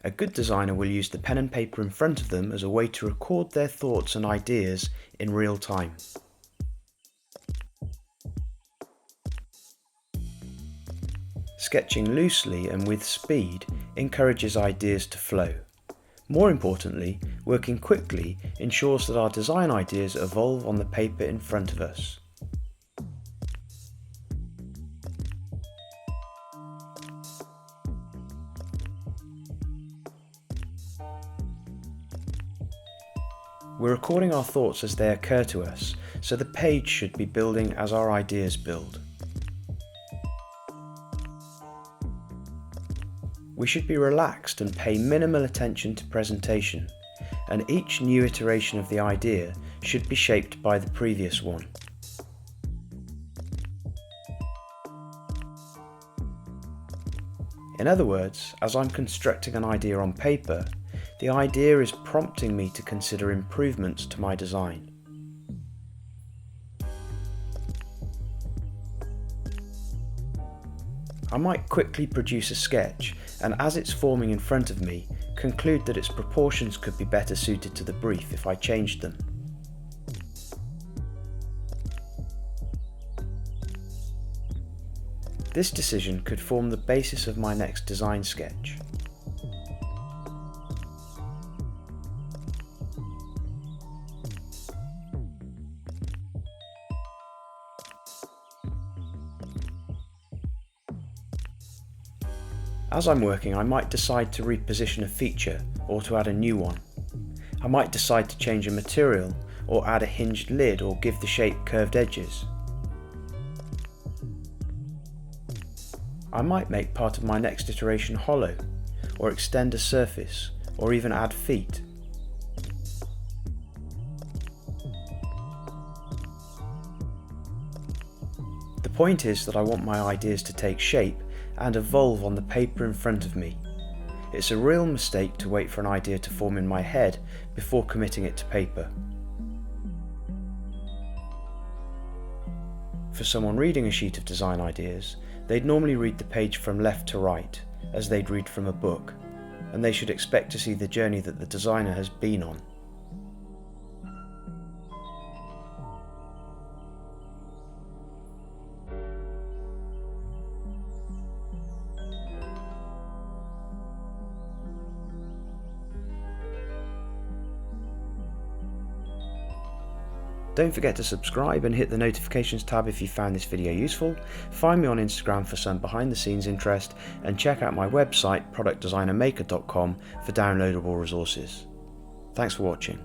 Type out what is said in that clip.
A good designer will use the pen and paper in front of them as a way to record their thoughts and ideas in real time. Sketching loosely and with speed encourages ideas to flow. More importantly, working quickly ensures that our design ideas evolve on the paper in front of us. We're recording our thoughts as they occur to us, so the page should be building as our ideas build. We should be relaxed and pay minimal attention to presentation, and each new iteration of the idea should be shaped by the previous one. In other words, as I'm constructing an idea on paper, the idea is prompting me to consider improvements to my design. I might quickly produce a sketch and, as it's forming in front of me, conclude that its proportions could be better suited to the brief if I changed them. This decision could form the basis of my next design sketch. As I'm working, I might decide to reposition a feature or to add a new one. I might decide to change a material or add a hinged lid or give the shape curved edges. I might make part of my next iteration hollow, or extend a surface, or even add feet. The point is that I want my ideas to take shape and evolve on the paper in front of me. It's a real mistake to wait for an idea to form in my head before committing it to paper. For someone reading a sheet of design ideas, they'd normally read the page from left to right, as they'd read from a book, and they should expect to see the journey that the designer has been on. Don't forget to subscribe and hit the notifications tab if you found this video useful. Find me on Instagram for some behind the scenes interest, and check out my website productdesignermaker.com for downloadable resources. Thanks for watching.